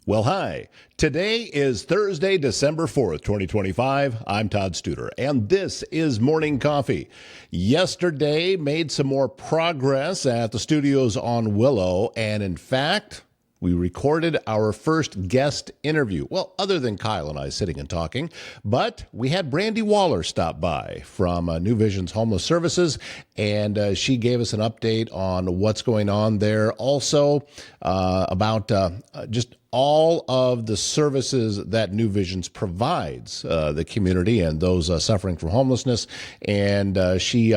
Well, hi. Today is Thursday, December 4th, 2025. I'm Todd Studer, and this is Morning Coffee. Yesterday made some more progress at the studios on Willow, and in fact, we recorded our first guest interview. Well, other than Kyle and I sitting and talking, but we had Brandy Wallar stop by from New Vision's Homeless Services, and she gave us an update on what's going on there. Also, about just all of the services that New Visions provides the community and those suffering from homelessness. And she,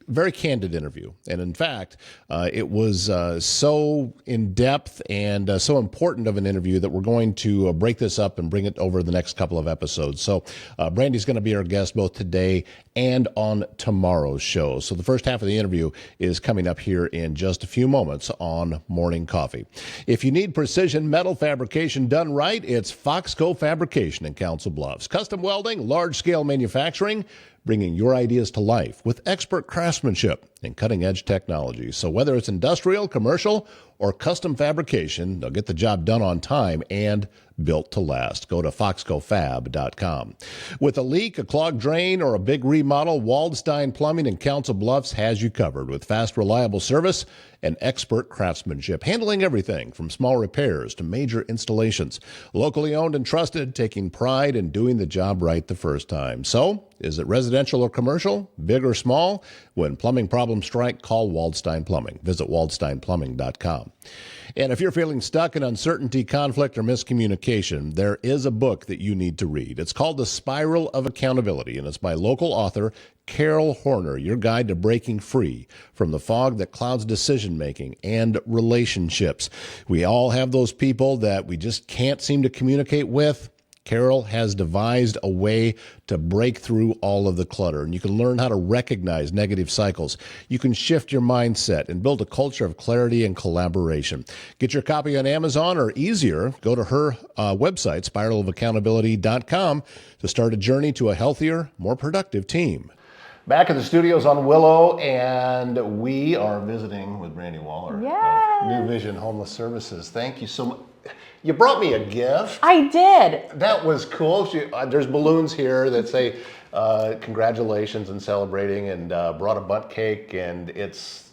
very candid interview. And in fact, it was so in depth and so important of an interview that we're going to break this up and bring it over the next couple of episodes. So Brandy's going to be our guest both today and on tomorrow's show. So the first half of the interview is coming up here in just a few moments on Morning Coffee. If you need precision metal fabrication done right, it's Foxco Fabrication in Council Bluffs. Custom welding, large-scale manufacturing, bringing your ideas to life with expert craftsmanship and cutting-edge technology. So whether it's industrial, commercial, or custom fabrication, they'll get the job done on time and built to last. Go to foxcofab.com. With a leak, a clogged drain, or a big remodel, Waldstein Plumbing in Council Bluffs has you covered with fast, reliable service and expert craftsmanship, handling everything from small repairs to major installations. Locally owned and trusted, taking pride in doing the job right the first time. So, is it residential or commercial, big or small? When plumbing problems strike, call Waldstein Plumbing. Visit waldsteinplumbing.com. And if you're feeling stuck in uncertainty, conflict, or miscommunication, there is a book that you need to read. It's called The Spiral of Accountability, and it's by local author Carol Horner, your guide to breaking free from the fog that clouds decision-making and relationships. We all have those people that we just can't seem to communicate with. Carol has devised a way to break through all of the clutter, and you can learn how to recognize negative cycles. You can shift your mindset and build a culture of clarity and collaboration. Get your copy on Amazon, or easier, go to her website, spiralofaccountability.com, to start a journey to a healthier, more productive team. Back at the studios on Willow, and we are visiting with Brandy Wallar of New Vision Homeless Services. Thank you so much. You brought me a gift. I did. That was cool. There's balloons here that say congratulations and celebrating, and brought a butt cake, and it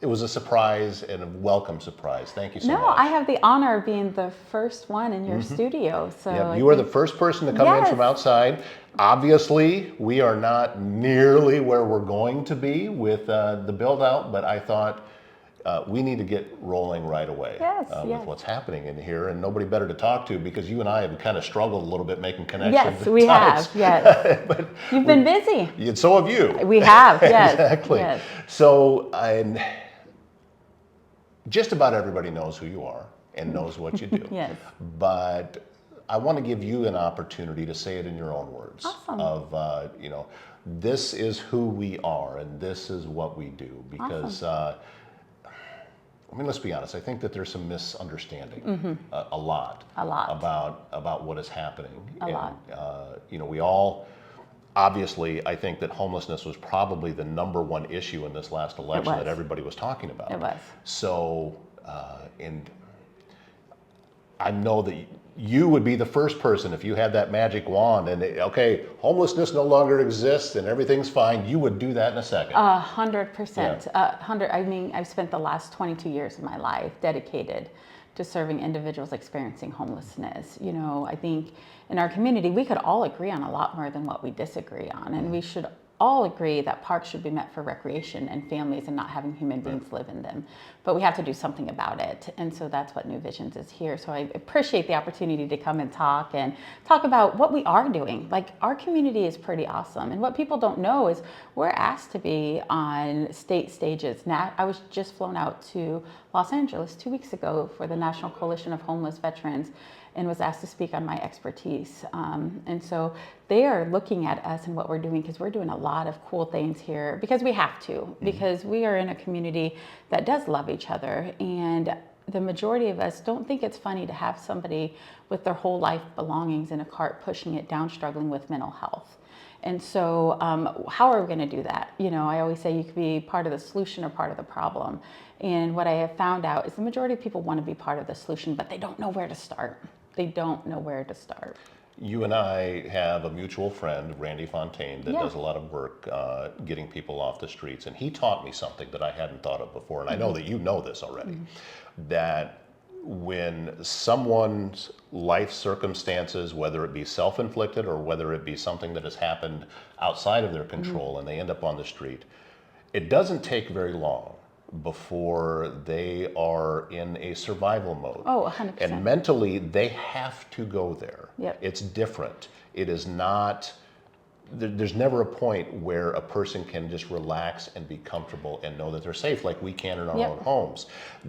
was a surprise and a welcome surprise. Thank you so much. No, I have the honor of being the first one in your studio. So yeah, you are the first person to come in from outside. Obviously, we are not nearly where we're going to be with the build out, but I thought we need to get rolling right away with what's happening in here, and nobody better to talk to, because you and I have kind of struggled a little bit making connections. Yes, we have. Yes, but you've been busy. So have you. We have. Yes, exactly. Yes. So, just about everybody knows who you are and knows what you do. Yes. But I want to give you an opportunity to say it in your own words. Awesome. Of this is who we are and this is what we do, because. Awesome. Let's be honest. I think that there's some misunderstanding, a lot about what is happening. A lot. We all, obviously, I think that homelessness was probably the number one issue in this last election that everybody was talking about. It was. So, and I know that you would be the first person, if you had that magic wand and homelessness no longer exists and everything's fine, you would do that in a second. 100%. 100. I mean, I've spent the last 22 years of my life dedicated to serving individuals experiencing homelessness. I think in our community, we could all agree on a lot more than what we disagree on, and we should all agree that parks should be meant for recreation and families and not having human beings live in them. But we have to do something about it. And so that's what New Visions is here. So I appreciate the opportunity to come and talk about what we are doing. Like, our community is pretty awesome. And what people don't know is we're asked to be on state stages. Now, I was just flown out to Los Angeles 2 weeks ago for the National Coalition of Homeless Veterans, and was asked to speak on my expertise. And so they are looking at us and what we're doing, because we're doing a lot of cool things here, because we have to, because we are in a community that does love each other. And the majority of us don't think it's funny to have somebody with their whole life belongings in a cart pushing it down, struggling with mental health. And so how are we going to do that? You know, I always say you could be part of the solution or part of the problem. And what I have found out is the majority of people want to be part of the solution, but they don't know where to start. They don't know where to start. You and I have a mutual friend, Brandy Fontaine, that does a lot of work getting people off the streets. And he taught me something that I hadn't thought of before. And I know that you know this already, that when someone's life circumstances, whether it be self-inflicted or whether it be something that has happened outside of their control and they end up on the street, it doesn't take very long before they are in a survival mode. Oh, 100%. And mentally, they have to go there. Yep. It's different. It is not, there's never a point where a person can just relax and be comfortable and know that they're safe like we can in our own homes.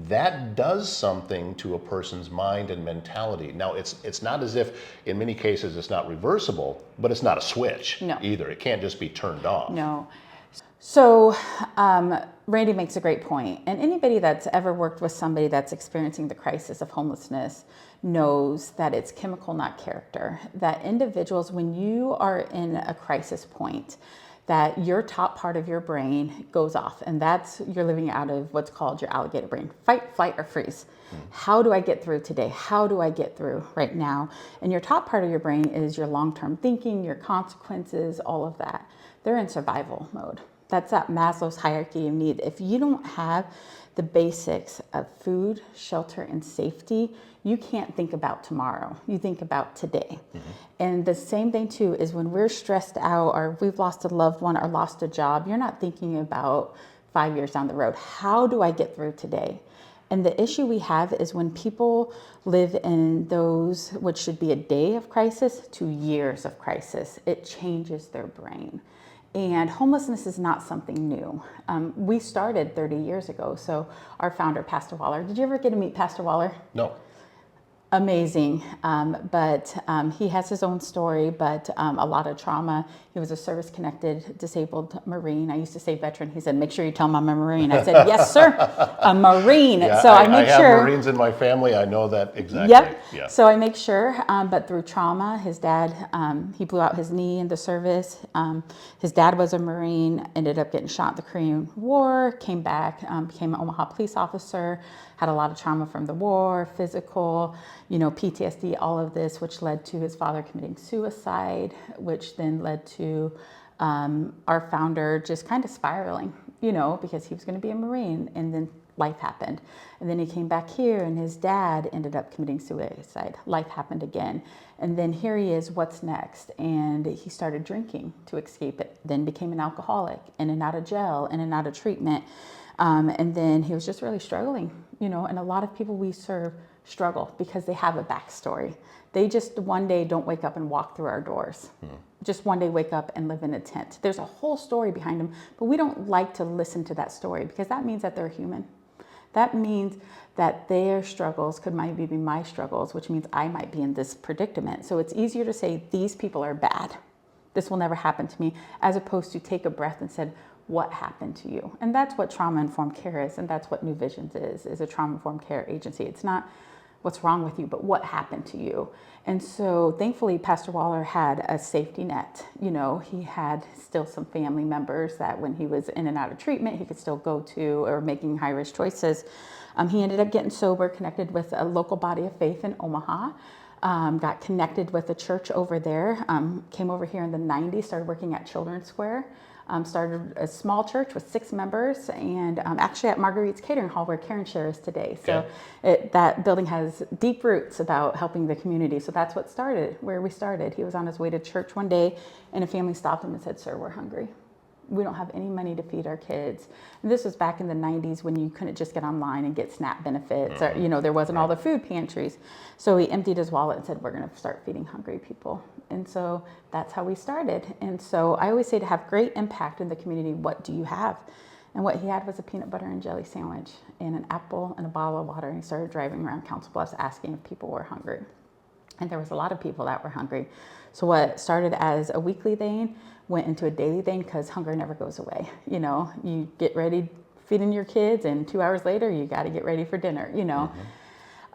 That does something to a person's mind and mentality. Now, it's not as if, in many cases, it's not reversible, but it's not a switch either. It can't just be turned off. No. So Randy makes a great point. And anybody that's ever worked with somebody that's experiencing the crisis of homelessness knows that it's chemical, not character. That individuals, when you are in a crisis point, that your top part of your brain goes off. And that's, you're living out of what's called your alligator brain. Fight, flight, or freeze. How do I get through today? How do I get through right now? And your top part of your brain is your long-term thinking, your consequences, all of that. They're in survival mode. That's that Maslow's hierarchy of need. If you don't have the basics of food, shelter, and safety, you can't think about tomorrow. You think about today. And the same thing too is when we're stressed out or we've lost a loved one or lost a job, you're not thinking about 5 years down the road. How do I get through today? And the issue we have is when people live in those, which should be a day of crisis to years of crisis, it changes their brain. And homelessness is not something new. We started 30 years ago. So our founder, Pastor Wallar, did you ever get to meet Pastor Wallar? No. Amazing, but he has his own story, but a lot of trauma. He was a service-connected disabled Marine. I used to say veteran. He said, make sure you tell him I'm a Marine. I said, yes, sir, a Marine. Yeah, so I make sure. I have Marines in my family. I know that exactly. Yep. Yeah. So I make sure, but through trauma, his dad, he blew out his knee in the service. His dad was a Marine, ended up getting shot in the Korean War, came back, became an Omaha police officer, had a lot of trauma from the war, physical, PTSD, all of this, which led to his father committing suicide, which then led to our founder just kind of spiraling, because he was going to be a Marine, and then life happened. And then he came back here and his dad ended up committing suicide. Life happened again. And then here he is, what's next? And he started drinking to escape it, then became an alcoholic, in and out of jail, in and out of treatment. And then he was just really struggling, and a lot of people we serve struggle because they have a backstory. They just one day don't wake up and walk through our doors. Just one day wake up and live in a tent. There's a whole story behind them, but we don't like to listen to that story because that means that they're human. That means that their struggles could maybe be my struggles, which means I might be in this predicament. So it's easier to say these people are bad. This will never happen to me, as opposed to take a breath and said, what happened to you? And that's what trauma-informed care is, and that's what New Visions is a trauma-informed care agency. It's not what's wrong with you, but what happened to you? And so thankfully, Pastor Wallar had a safety net. He had still some family members that when he was in and out of treatment, he could still go to or making high-risk choices. He ended up getting sober, connected with a local body of faith in Omaha, got connected with a church over there, came over here in the 90s, started working at Children's Square. Started a small church with 6 members, and actually at Marguerite's Catering Hall where Karen Share is today. So that building has deep roots about helping the community. So that's what started, where we started. He was on his way to church one day, and a family stopped him and said, sir, we're hungry. We don't have any money to feed our kids. And this was back in the 90s when you couldn't just get online and get SNAP benefits, or, there wasn't all the food pantries. So he emptied his wallet and said, we're going to start feeding hungry people. And so that's how we started. And so I always say, to have great impact in the community, what do you have? And what he had was a peanut butter and jelly sandwich and an apple and a bottle of water. And he started driving around Council Bluffs asking if people were hungry. And there was a lot of people that were hungry. So what started as a weekly thing went into a daily thing, because hunger never goes away. You get ready feeding your kids, and 2 hours later, you got to get ready for dinner, you know.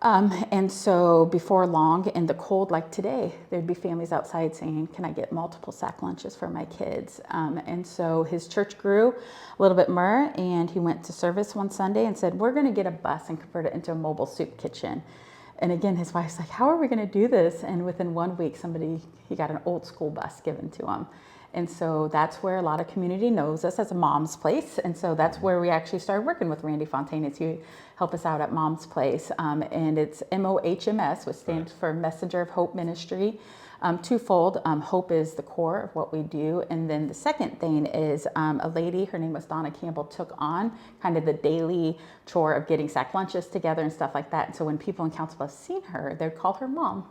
And so before long, in the cold like today, there'd be families outside saying, can I get multiple sack lunches for my kids? And so his church grew a little bit more, and he went to service one Sunday and said, we're going to get a bus and convert it into a mobile soup kitchen. And again, his wife's like, how are we going to do this? And within 1 week, he got an old school bus given to him. And so that's where a lot of community knows us as a mom's place. And so that's where we actually started working with Randy Fontaine. He help us out at Mom's Place. And it's MOHMS, which stands for Messenger of Hope Ministry. Twofold. Hope is the core of what we do. And then the second thing is a lady, her name was Donna Campbell, took on kind of the daily chore of getting sack lunches together and stuff like that. And so when people in Council Bluffs seen her, they'd call her mom.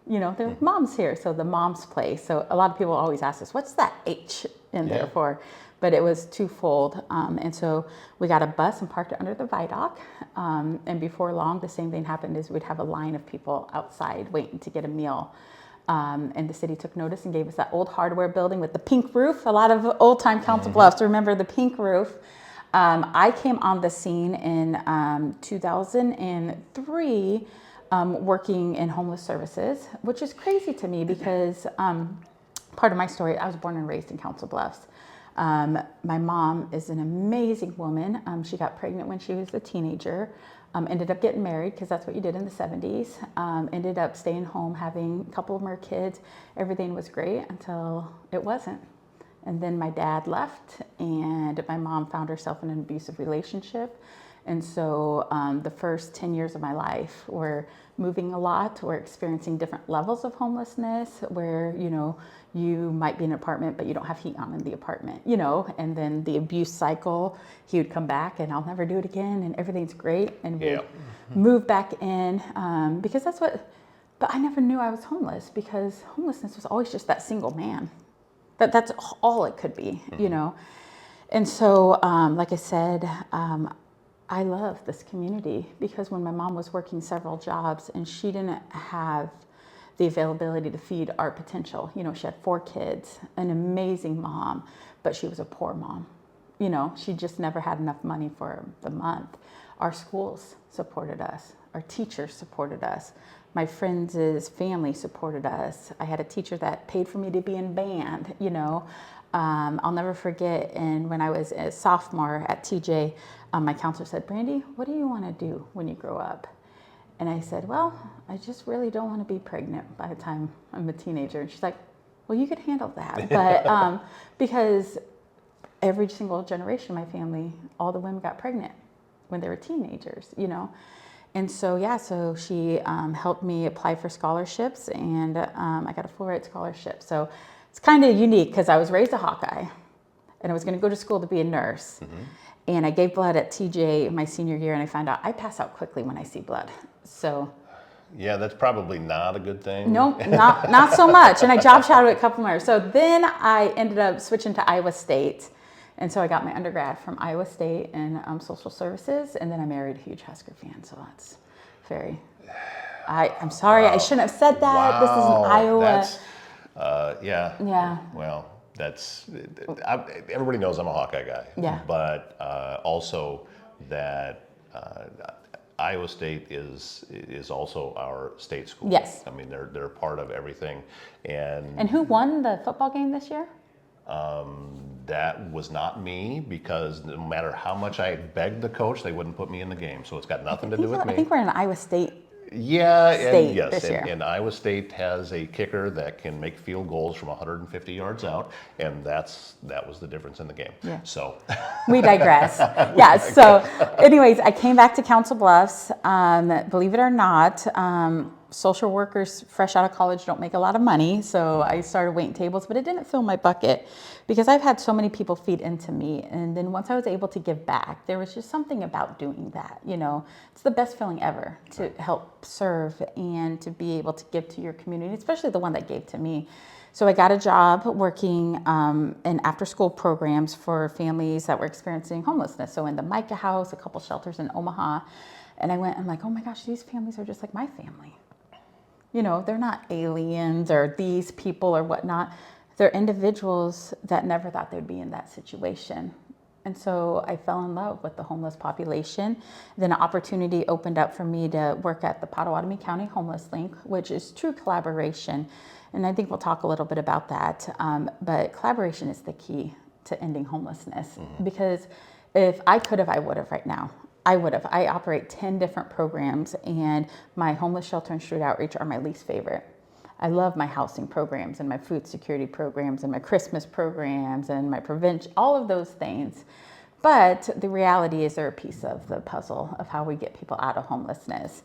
You know, they're Mom's here, so the Mom's Place. So a lot of people always ask us, what's that H in there for? But it was twofold. And so we got a bus and parked it under the viaduct. And before long, the same thing happened is we'd have a line of people outside waiting to get a meal. And the city took notice and gave us that old hardware building with the pink roof. A lot of old-time Council Bluffs remember the pink roof. I came on the scene in 2003 working in homeless services, which is crazy to me because part of my story, I was born and raised in Council Bluffs. My mom is an amazing woman. She got pregnant when she was a teenager, ended up getting married because that's what you did in the 70s, ended up staying home, having a couple of more kids. Everything was great until it wasn't. And then my dad left and my mom found herself in an abusive relationship. And so the first 10 years of my life were moving a lot. We're experiencing different levels of homelessness where, you know, you might be in an apartment, but you don't have heat on in the apartment, you know, and then the abuse cycle, he would come back and I'll never do it again and everything's great. And we'd move back in because but I never knew I was homeless because homelessness was always just that single man. That's all it could be, you know. And so, like I said, I love this community because when my mom was working several jobs and she didn't have the availability to feed our potential, you know, she had 4 kids, an amazing mom, but she was a poor mom. You know, she just never had enough money for the month. Our schools supported us. Our teachers supported us. My friends' family supported us. I had a teacher that paid for me to be in band, you know. I'll never forget, and when I was a sophomore at TJ, my counselor said, Brandy, what do you want to do when you grow up? And I said, well, I just really don't want to be pregnant by the time I'm a teenager. And she's like, well, you could handle that. But because every single generation in my family, all the women got pregnant when they were teenagers, you know. And so, so she helped me apply for scholarships, and I got a full ride scholarship. So it's kind of unique because I was raised a Hawkeye, and I was going to go to school to be a nurse. And I gave blood at TJ my senior year, and I found out I pass out quickly when I see blood. So, yeah, that's probably not a good thing. No, not so much. And I job shadowed a couple more. So then I ended up switching to Iowa State. And so I got my undergrad from Iowa State in social services. And then I married a huge Husker fan. So that's very, I'm sorry, I shouldn't have said that. This is in Iowa. Yeah. Well, everybody knows I'm a Hawkeye guy. Yeah. But also that Iowa State is also our state school. Yes. I mean, they're part of everything. And who won the football game this year? That was not me because no matter how much I begged the coach, they wouldn't put me in the game. So it's got nothing to do with me. I think we're in Iowa State. And Iowa State has a kicker that can make field goals from 150 yards out, and that was the difference in the game. Yeah. So we digress. So anyways, I came back to Council Bluffs. Believe it or not, social workers fresh out of college don't make a lot of money, so I started waiting tables, but it didn't fill my bucket because I've had so many people feed into me, and then once I was able to give back, there was just something about doing that, you know. It's the best feeling ever to help serve and to be able to give to your community, especially the one that gave to me. So I got a job working in after-school programs for families that were experiencing homelessness, so in the Micah House, a couple shelters in Omaha, and I'm like, oh my gosh, these families are just like my family. You know, they're not aliens or these people or whatnot. They're individuals that never thought they'd be in that situation. And so I fell in love with the homeless population. Then an opportunity opened up for me to work at the Potawatomi County Homeless Link, which is true collaboration. And I think we'll talk a little bit about that. But collaboration is the key to ending homelessness. Because if I could have, I would have right now. I would have. I operate 10 different programs, and my homeless shelter and street outreach are my least favorite. I love my housing programs and my food security programs and my Christmas programs and my prevention, all of those things. But the reality is they're a piece of the puzzle of how we get people out of homelessness.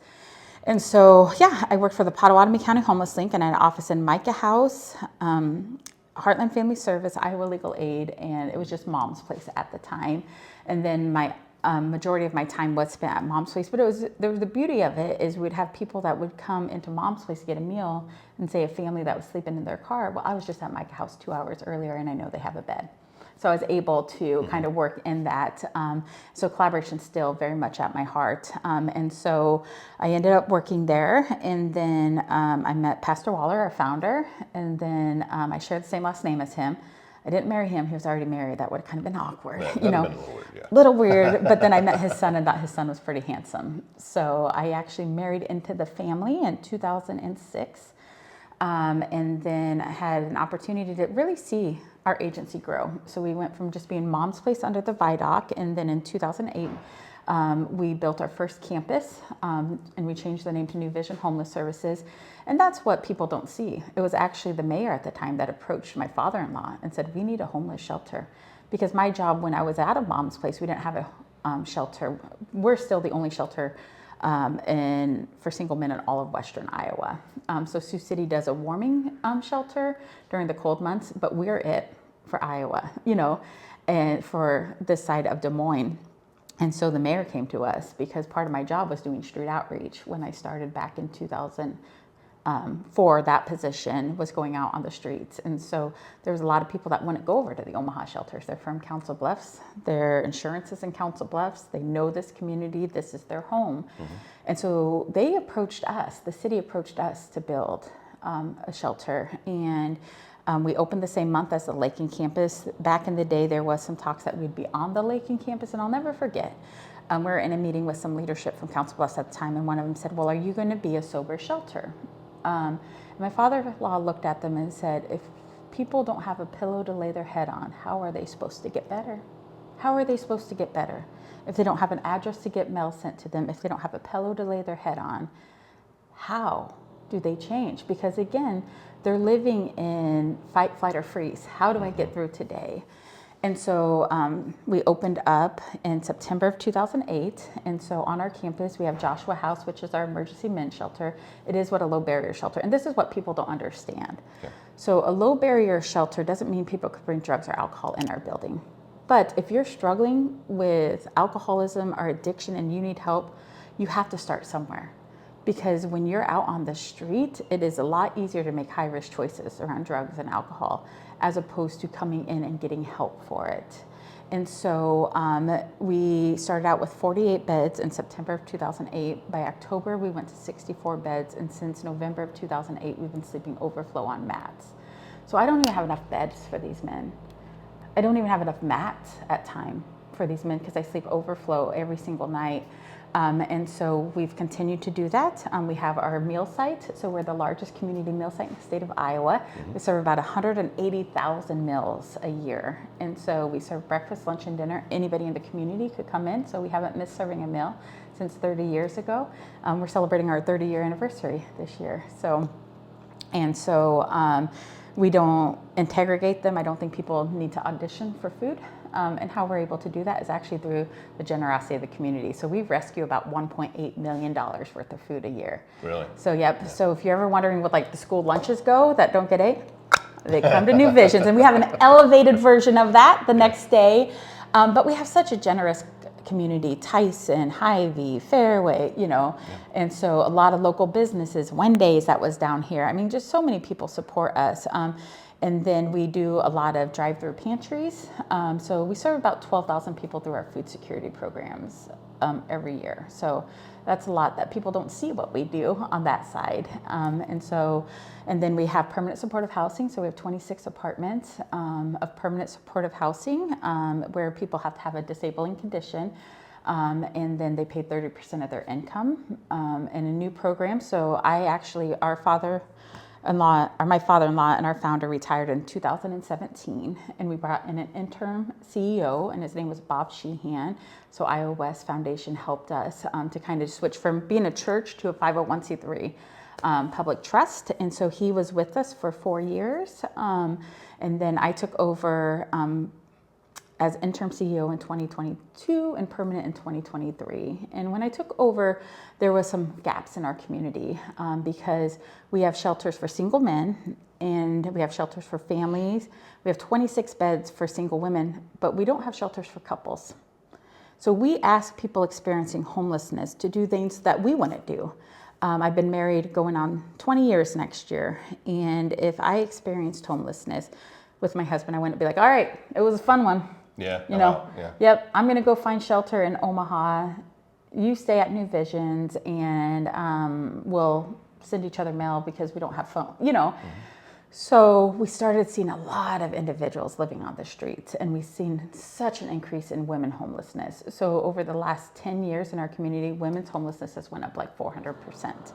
And so, yeah, I worked for the Potawatomi County Homeless Link and I had an office in Micah House, Heartland Family Service, Iowa Legal Aid, and it was just Mom's Place at the time. And then my majority of my time was spent at Mom's Place, but the beauty of it is we'd have people that would come into Mom's Place to get a meal and say a family that was sleeping in their car, well, I was just at Micah House 2 hours earlier and I know they have a bed. So I was able to kind of work in that. So collaboration still very much at my heart. And so I ended up working there, and then I met Pastor Wallar, our founder, and then I shared the same last name as him. I didn't marry him. He was already married. That would have kind of been awkward, Yeah, you know. been a little weird, yeah. Little weird, but then I met his son and thought his son was pretty handsome. So I actually married into the family in 2006. And then I had an opportunity to really see our agency grow. So we went from just being Mom's Place under the VIDOC, and then in 2008, we built our first campus, and we changed the name to New Vision Homeless Services. And that's what people don't see. It was actually the mayor at the time that approached my father-in-law and said, we need a homeless shelter. Because my job when I was out of Mom's Place, we didn't have a shelter. We're still the only shelter for single men in all of Western Iowa. So Sioux City does a warming shelter during the cold months, but we're it for Iowa, you know, and for this side of Des Moines. And so the mayor came to us because part of my job was doing street outreach when I started back in 2000. For that position was going out on the streets. And so there was a lot of people that wouldn't go over to the Omaha shelters. They're from Council Bluffs. Their insurance is in Council Bluffs. They know this community. This is their home. And so they approached us. The city approached us to build a shelter. And we opened the same month as the Lakin campus. Back in the day, there was some talks that we'd be on the Lakin campus. And I'll never forget. We were in a meeting with some leadership from Council Bluffs at the time. And one of them said, well, are you going to be a sober shelter? My father-in-law looked at them and said, if people don't have a pillow to lay their head on, how are they supposed to get better? How are they supposed to get better? If they don't have an address to get mail sent to them, if they don't have a pillow to lay their head on, how do they change? Because again, they're living in fight, flight, or freeze. How do I get through today? And so we opened up in September of 2008. And so on our campus, we have Joshua House, which is our emergency men's shelter. It is what a low barrier shelter. And this is what people don't understand. Okay. So a low barrier shelter doesn't mean people could bring drugs or alcohol in our building. But if you're struggling with alcoholism or addiction and you need help, you have to start somewhere. Because when you're out on the street, it is a lot easier to make high-risk choices around drugs and alcohol as opposed to coming in and getting help for it. And so we started out with 48 beds in September of 2008. By October, we went to 64 beds. And since November of 2008, we've been sleeping overflow on mats. So I don't even have enough beds for these men. I don't even have enough mats at time for these men because I sleep overflow every single night. And so we've continued to do that. We have our meal site. So we're the largest community meal site in the state of Iowa. We serve about 180,000 meals a year. And so we serve breakfast, lunch, and dinner. Anybody in the community could come in. So we haven't missed serving a meal since 30 years ago. We're celebrating our 30-year anniversary this year. So we don't interrogate them. I don't think people need to audition for food. And how we're able to do that is actually through the generosity of the community. So we rescue about $1.8 million worth of food a year. Really? So, yep. Yeah. So if you're ever wondering what like the school lunches go that don't get ate, they come to New Visions. And we have an elevated version of that the next day. But we have such a generous community, Tyson, Hy-Vee, Fairway, you know. Yeah. And so a lot of local businesses, Wendy's that was down here. I mean, just so many people support us. And then we do a lot of drive-through pantries. So we serve about 12,000 people through our food security programs. every year. So that's a lot that people don't see what we do on that side. And then we have permanent supportive housing. So we have 26 apartments of permanent supportive housing where people have to have a disabling condition. And then they pay 30% of their income in a new program. So my father-in-law and our founder retired in 2017, and we brought in an interim CEO, and his name was Bob Sheehan. So Iowa West Foundation helped us to kind of switch from being a church to a 501c3 public trust. And so he was with us for 4 years. And then I took over as interim CEO in 2022 and permanent in 2023. And when I took over, there was some gaps in our community because we have shelters for single men and we have shelters for families. We have 26 beds for single women, but we don't have shelters for couples. So we ask people experiencing homelessness to do things that we want to do. I've been married going on 20 years next year. And if I experienced homelessness with my husband, I wouldn't be like, all right, it was a fun one. Yeah. Yep, I'm going to go find shelter in Omaha. You stay at New Visions, and we'll send each other mail because we don't have phone, Mm-hmm. So we started seeing a lot of individuals living on the streets, and we've seen such an increase in women homelessness. So over the last 10 years in our community, women's homelessness has went up like 400%.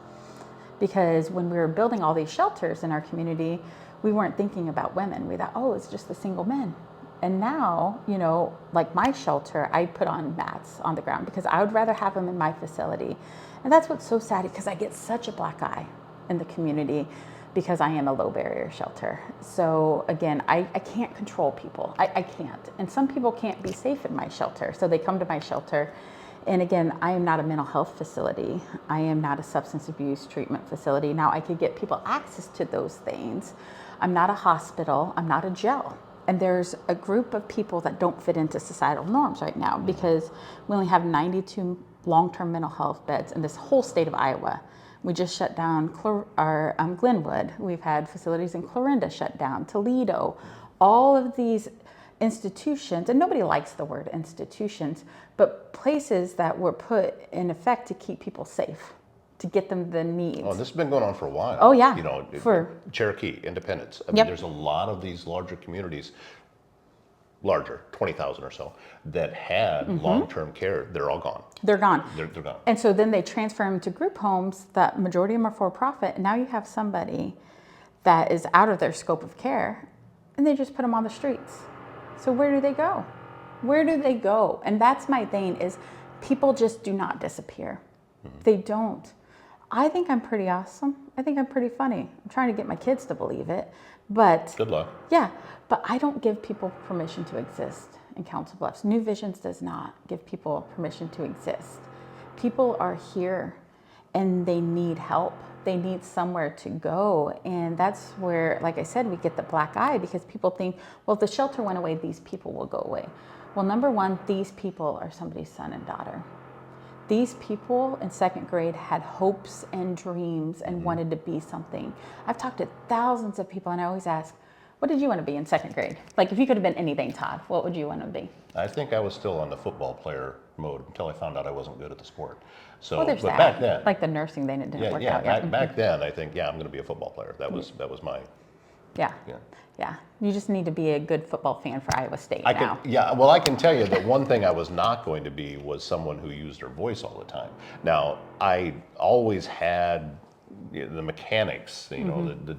Because when we were building all these shelters in our community, we weren't thinking about women. We thought, oh, it's just the single men. And now, like my shelter, I put on mats on the ground because I would rather have them in my facility. And that's what's so sad, because I get such a black eye in the community because I am a low barrier shelter. So again, I can't control people. I can't. And some people can't be safe in my shelter. So they come to my shelter. And again, I am not a mental health facility. I am not a substance abuse treatment facility. Now I could get people access to those things. I'm not a hospital. I'm not a jail. And there's a group of people that don't fit into societal norms right now because we only have 92 long-term mental health beds in this whole state of Iowa. We just shut down our Glenwood. We've had facilities in Clarinda shut down, Toledo, all of these institutions, and nobody likes the word institutions, but places that were put in effect to keep people safe, to get them the needs. Oh, this has been going on for a while. Oh, yeah. Cherokee, Independence. I mean, Yep. there's a lot of these larger communities, larger, 20,000 or so, that had long-term care. They're all gone. They're gone. They're gone. And so then they transfer them to group homes that majority of them are for profit. And now you have somebody that is out of their scope of care and they just put them on the streets. So where do they go? Where do they go? And that's my thing, is people just do not disappear. They don't. I think I'm pretty awesome. I think I'm pretty funny. I'm trying to get my kids to believe it. But good luck. Yeah, but I don't give people permission to exist in Council Bluffs. New Visions does not give people permission to exist. People are here and they need help. They need somewhere to go. And that's where, like I said, we get the black eye, because people think, well, if the shelter went away, these people will go away. Well, number one, these people are somebody's son and daughter. These people in second grade had hopes and dreams and wanted to be something. I've talked to thousands of people, and I always ask, what did you want to be in second grade? Like, if you could have been anything, Todd, what would you want to be? I think I was still on the football player mode until I found out I wasn't good at the sport. So, well, there's but that. back then, like the nursing thing, it didn't work out. Back then, I think, I'm going to be a football player. That was my. Yeah. You just need to be a good football fan for Iowa State now. Well, I can tell you that one thing I was not going to be was someone who used their voice all the time. Now, I always had the mechanics, the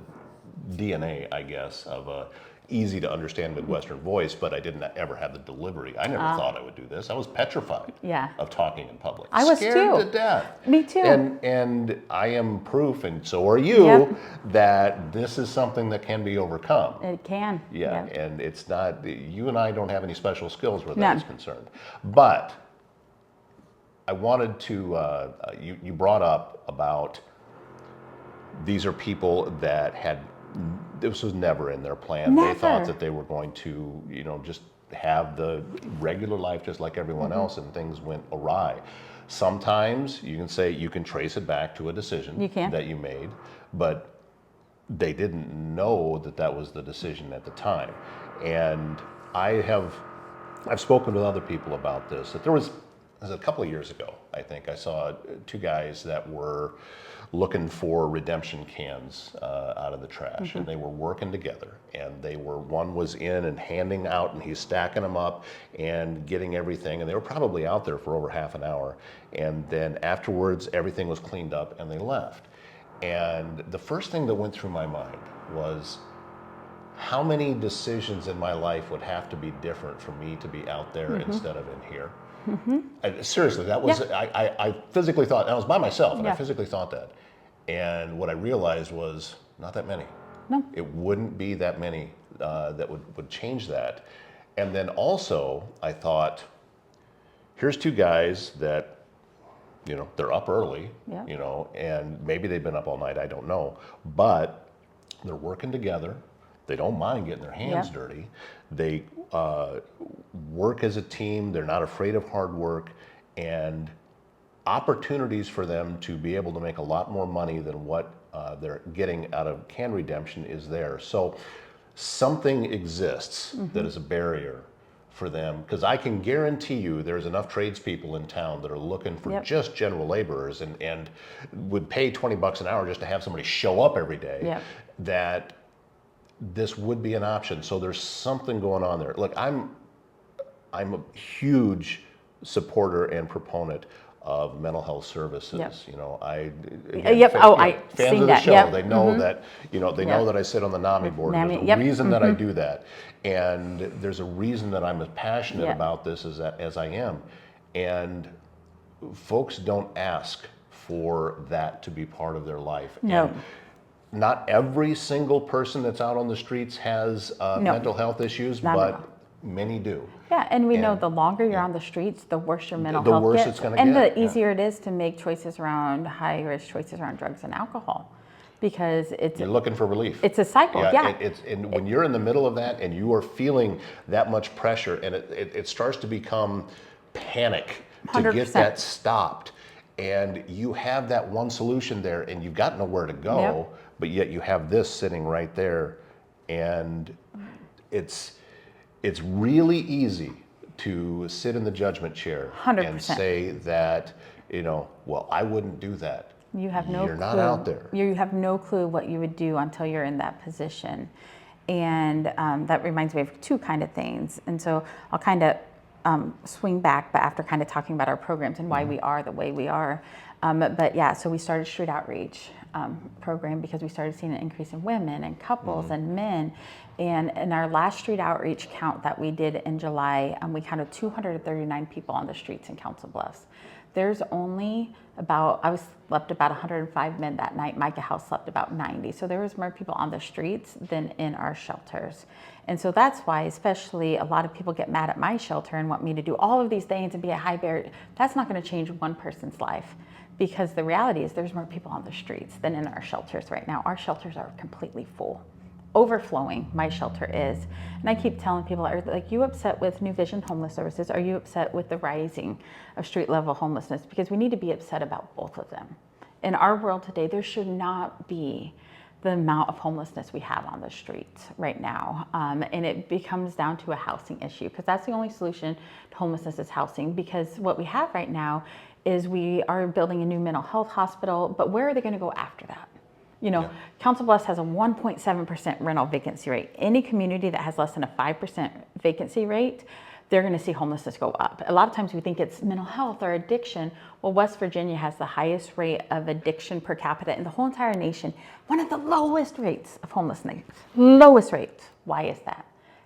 DNA, I guess, of a easy to understand Midwestern voice, but I didn't ever have the delivery. I never thought I would do this. I was petrified of talking in public. I was scared too. to death. Me too. And I am proof, and so are you, that this is something that can be overcome. It can. Yeah, and it's not, you and I don't have any special skills where that is concerned. But I wanted to, you brought up about these are people that had, this was never in their plan. Never. They thought that they were going to, just have the regular life just like everyone else, and things went awry. Sometimes you can say you can trace it back to a decision that you made, but they didn't know that that was the decision at the time. And I've spoken with other people about this, that there was was a couple of years ago, I think. I saw two guys that were looking for redemption cans out of the trash, and they were working together. And one was in and handing out, and he's stacking them up and getting everything. And they were probably out there for over half an hour. And then afterwards, everything was cleaned up, and they left. And the first thing that went through my mind was, how many decisions in my life would have to be different for me to be out there instead of in here? Seriously, that was, I physically thought, I was by myself, and I physically thought that. And what I realized was, not that many. No. It wouldn't be that many that would change that. And then also, I thought, here's two guys that, they're up early, and maybe they've been up all night, I don't know. But they're working together. They don't mind getting their hands dirty. They work as a team. They're not afraid of hard work, and opportunities for them to be able to make a lot more money than what they're getting out of can redemption is there. So something exists that is a barrier for them, because I can guarantee you there's enough tradespeople in town that are looking for just general laborers and would pay $20 an hour just to have somebody show up every day, that this would be an option. So there's something going on there. Look, I'm a huge supporter and proponent of mental health services. Fans of the show, they know that, they know that I sit on the NAMI board. There's a reason that I do that. And there's a reason that I'm as passionate about this as I am. And folks don't ask for that to be part of their life. No. And not every single person that's out on the streets has mental health issues, but many do. Yeah, and we know the longer you're on the streets, the worse your mental the health worse gets. it's going to and get. the easier it is to make choices around high-risk choices around drugs and alcohol, because you're looking for relief. It's a cycle, And when you're in the middle of that and you are feeling that much pressure, and it starts to become panic to 100%. Get that stopped, and you have that one solution there, and you've got nowhere to go, but yet you have this sitting right there, and it's really easy to sit in the judgment chair 100%. and say that, well, I wouldn't do that. You have no clue. You're not out there. You have no clue what you would do until you're in that position. And that reminds me of two kind of things. And so I'll kind of swing back, but after kind of talking about our programs and why we are the way we are. So we started street outreach program because we started seeing an increase in women and couples and men. And in our last street outreach count that we did in July, we counted 239 people on the streets in Council Bluffs. There's only I slept about 105 men that night. Micah House slept about 90. So there was more people on the streets than in our shelters. And so that's why, especially, a lot of people get mad at my shelter and want me to do all of these things and be a high barrier. That's not going to change one person's life, because the reality is there's more people on the streets than in our shelters right now. Our shelters are completely full. Overflowing, my shelter is. And I keep telling people, are you upset with New Vision Homeless Services? Are you upset with the rising of street level homelessness? Because we need to be upset about both of them. In our world today, there should not be the amount of homelessness we have on the streets right now. And it becomes down to a housing issue, because that's the only solution to homelessness is housing. Because what we have right now is we are building a new mental health hospital, but where are they going to go after that? Council Bluffs has a 1.7% rental vacancy rate. Any community that has less than a 5% vacancy rate, they're going to see homelessness go up. A lot of times we think it's mental health or addiction. Well, West Virginia has the highest rate of addiction per capita in the whole entire nation. One of the lowest rates of homelessness. Lowest rates. Why is that?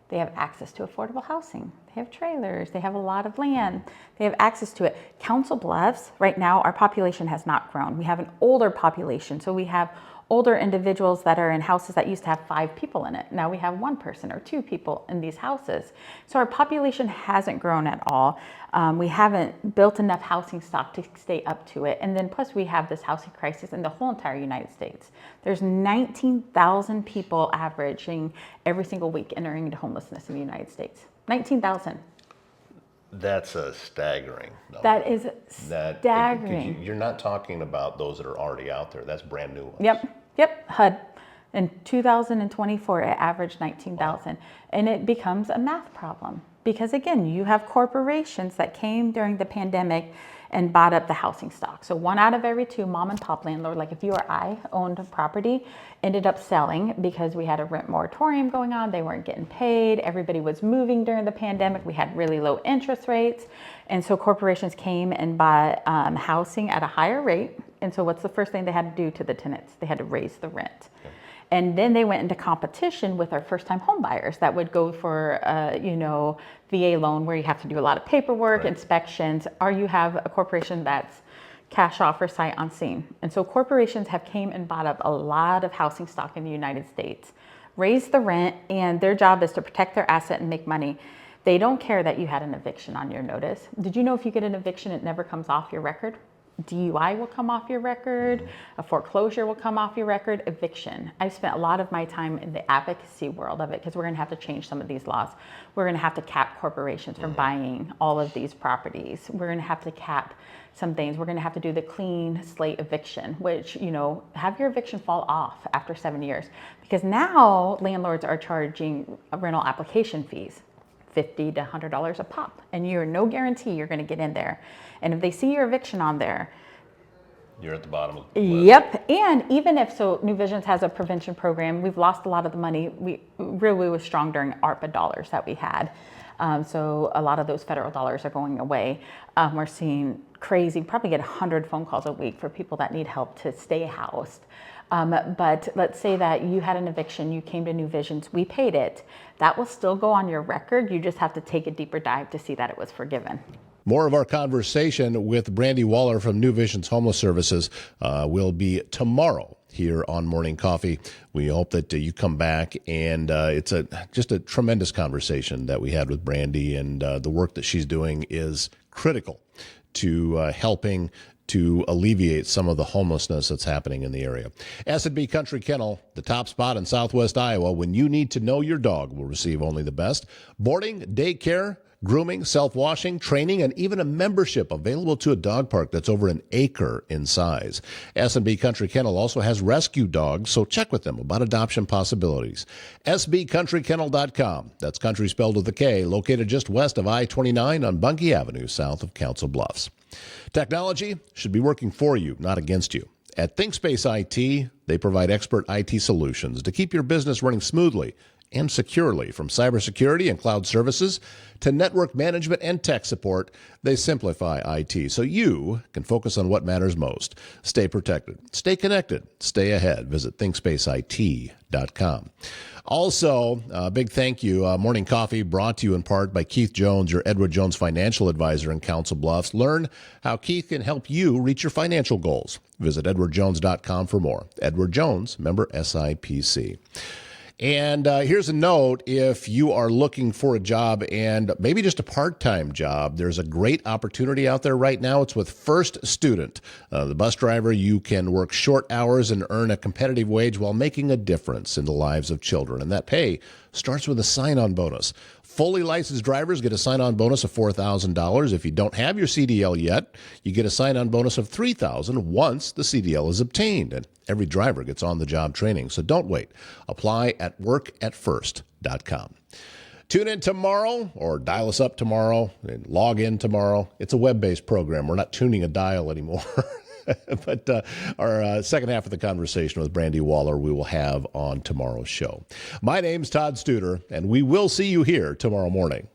They have access to affordable housing. They have trailers. They have a lot of land. They have access to it. Council Bluffs, right now, our population has not grown. We have an older population. So we have older individuals that are in houses that used to have 5 people in it. Now we have 1 person or 2 people in these houses. So our population hasn't grown at all. We haven't built enough housing stock to stay up to it. And then plus we have this housing crisis in the whole entire United States. There's 19,000 people averaging every single week entering into homelessness in the United States. 19,000. That's a staggering number. That is staggering. You're not talking about those that are already out there. That's brand new ones. Yep. HUD. In 2024, it averaged 19,000. Wow. And it becomes a math problem, because again, you have corporations that came during the pandemic and bought up the housing stock. So 1 out of every 2 mom and pop landlord, like if you or I owned a property, ended up selling because we had a rent moratorium going on. They weren't getting paid. Everybody was moving during the pandemic. We had really low interest rates. And so corporations came and bought housing at a higher rate. And so what's the first thing they had to do to the tenants? They had to raise the rent. And then they went into competition with our first-time home buyers that would go for, VA loan where you have to do a lot of paperwork, inspections, or you have a corporation that's cash offer sight unseen. And so corporations have came and bought up a lot of housing stock in the United States, raised the rent, and their job is to protect their asset and make money. They don't care that you had an eviction on your notice. Did you know if you get an eviction, it never comes off your record? DUI will come off your record, a foreclosure will come off your record, eviction. I've spent a lot of my time in the advocacy world of it because we're going to have to change some of these laws. We're going to have to cap corporations from buying all of these properties. We're going to have to cap some things. We're going to have to do the clean slate eviction, which, have your eviction fall off after 7 years. Because now landlords are charging rental application fees. $50 to $100 a pop, and you're no guarantee you're going to get in there. And if they see your eviction on there, you're at the bottom of the list. Yep. And even if New Visions has a prevention program, we've lost a lot of the money. We really was strong during ARPA dollars that we had. So a lot of those federal dollars are going away. We're seeing crazy, probably get 100 phone calls a week for people that need help to stay housed. But let's say that you had an eviction, you came to New Visions, we paid it. That will still go on your record. You just have to take a deeper dive to see that it was forgiven. More of our conversation with Brandy Wallar from New Visions Homeless Services will be tomorrow here on Morning Coffee. We hope that you come back, and it's just a tremendous conversation that we had with Brandy, and the work that she's doing is critical to helping to alleviate some of the homelessness that's happening in the area. S&B Country Kennel, the top spot in Southwest Iowa. When you need to know your dog will receive only the best. Boarding, daycare, grooming, self-washing, training, and even a membership available to a dog park that's over an acre in size. S&B Country Kennel also has rescue dogs, so check with them about adoption possibilities. sbcountrykennel.com. That's country spelled with a K, located just west of I-29 on Bunkie Avenue, south of Council Bluffs. Technology should be working for you, not against you. At ThinkSpace IT, they provide expert IT solutions to keep your business running smoothly and securely. From cybersecurity and cloud services to network management and tech support, they simplify IT so you can focus on what matters most. Stay protected, stay connected, stay ahead. Visit ThinkSpaceIT.com. Also, a big thank you. Morning Coffee brought to you in part by Keith Jones, your Edward Jones financial advisor in Council Bluffs. Learn how Keith can help you reach your financial goals. Visit edwardjones.com for more. Edward Jones, member SIPC. And here's a note, if you are looking for a job and maybe just a part-time job, there's a great opportunity out there right now. It's with First Student. The bus driver, you can work short hours and earn a competitive wage while making a difference in the lives of children. And that pay starts with a sign-on bonus. Fully licensed drivers get a sign-on bonus of $4,000. If you don't have your CDL yet, you get a sign-on bonus of $3,000 once the CDL is obtained. And every driver gets on-the-job training, so don't wait. Apply at workatfirst.com. Tune in tomorrow or dial us up tomorrow and log in tomorrow. It's a web-based program. We're not tuning a dial anymore. But our second half of the conversation with Brandy Wallar we will have on tomorrow's show. My name's Todd Studer, and we will see you here tomorrow morning.